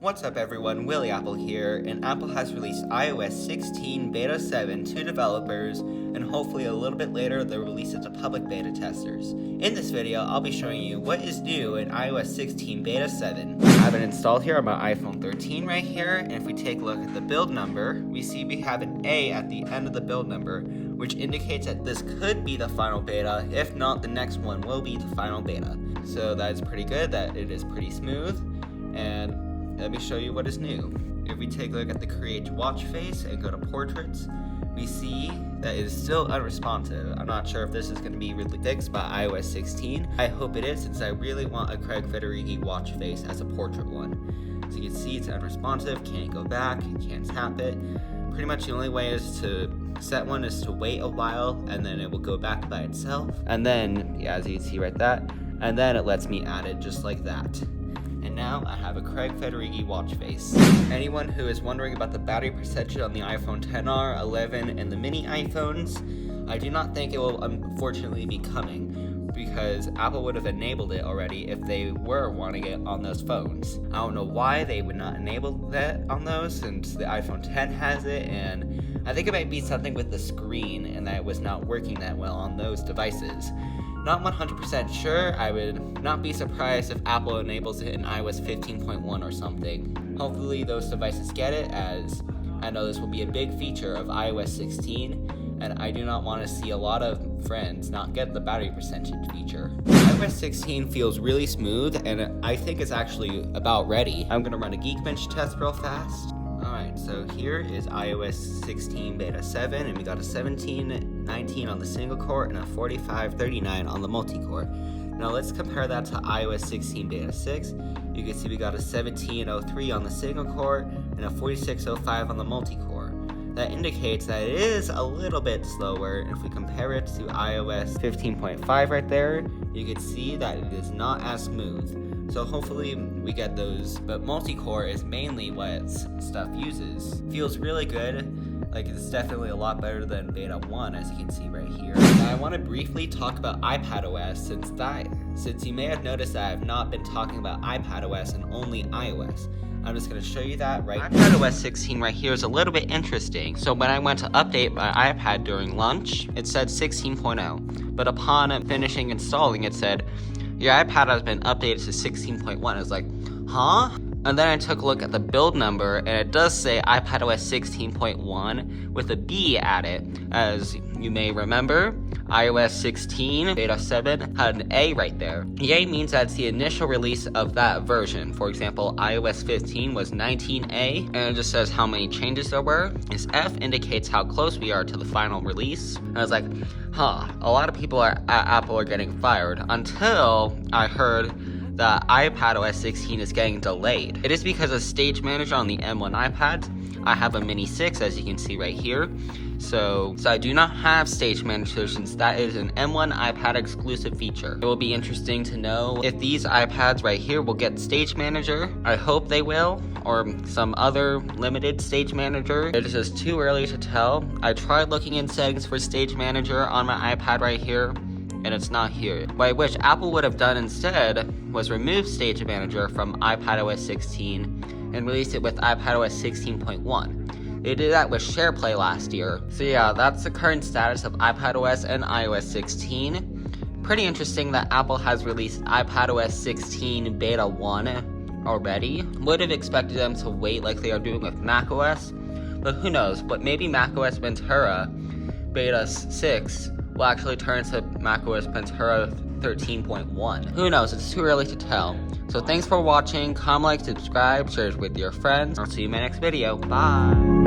What's up everyone, Willie Apple here, and Apple has released iOS 16 Beta 7 to developers, and hopefully a little bit later they'll release it to public beta testers. In this video, I'll be showing you what is new in iOS 16 Beta 7. I have it installed here on my iPhone 13 right here, and if we take a look at the build number, we see we have an A at the end of the build number, which indicates that this could be the final beta. If not, the next one will be the final beta. So that is pretty good, that it is pretty smooth, and let me show you what is new. If we take a look at the Create Watch face and go to Portraits, we see that it is still unresponsive. I'm not sure if this is going to be really fixed by iOS 16. I hope it is, since I really want a Craig Federighi watch face as a portrait one. So you can see it's unresponsive, can't go back, can't tap it. Pretty much the only way is to set one is to wait a while, and then it will go back by itself. And then, yeah, as you can see right that, and then it lets me add it just like that. And now I have a Craig Federighi watch face. Anyone who is wondering about the battery percentage on the iPhone XR, 11, and the mini iPhones, I do not think it will unfortunately be coming, because Apple would have enabled it already if they were wanting it on those phones. I don't know why they would not enable that on those, since the iPhone X has it, and I think it might be something with the screen and that it was not working that well on those devices. Not 100% sure. I would not be surprised if Apple enables it in iOS 15.1 or something. Hopefully those devices get it, as I know this will be a big feature of iOS 16, and I do not want to see a lot of friends not get the battery percentage feature. iOS 16 feels really smooth, and I think it's actually about ready. I'm going to run a Geekbench test real fast. Alright, so here is iOS 16 Beta 7, and we got a 1719 on the single core and a 4539 on the multi-core. Now let's compare that to iOS 16 Beta 6. You can see we got a 1703 on the single core and a 4605 on the multi-core. That indicates that it is a little bit slower. If we compare it to iOS 15.5 right there, you can see that it is not as smooth. So hopefully we get those, but multi-core is mainly what stuff uses. Feels really good, like it's definitely a lot better than Beta 1, as you can see right here. Now I want to briefly talk about iPadOS, since you may have noticed that I have not been talking about iPadOS and only iOS. I'm just going to show you that right now. iPadOS 16 right here is a little bit interesting. So when I went to update my iPad during lunch, it said 16.0, but upon finishing installing, it said, your iPad has been updated to 16.1. I was like, huh? And then I took a look at the build number, and it does say iPadOS 16.1 with a B at it. As you may remember, iOS 16 Beta 7 had an A right there. The A means that's the initial release of that version. For example, iOS 15 was 19A, and it just says how many changes there were. This F indicates how close we are to the final release. And I was like, huh, a lot of people at Apple are getting fired, until I heard that iPadOS 16 is getting delayed. It is because of Stage Manager on the M1 iPads. I have a Mini 6, as you can see right here. So I do not have Stage Manager, since that is an M1 iPad exclusive feature. It will be interesting to know if these iPads right here will get Stage Manager. I hope they will, or some other limited Stage Manager. It is just too early to tell. I tried looking in settings for Stage Manager on my iPad right here, and it's not here. What I wish Apple would have done instead was remove Stage Manager from iPadOS 16 and release it with iPadOS 16.1. They did that with SharePlay last year. So yeah, that's the current status of iPadOS and iOS 16. Pretty interesting that Apple has released iPadOS 16 Beta 1 already. Would have expected them to wait like they are doing with macOS, but who knows, but maybe macOS Ventura Beta 6 will actually turn to macOS Ventura 13.1. Who knows, it's too early to tell. So thanks for watching, comment, like, subscribe, share it with your friends. I'll see you in my next video. Bye!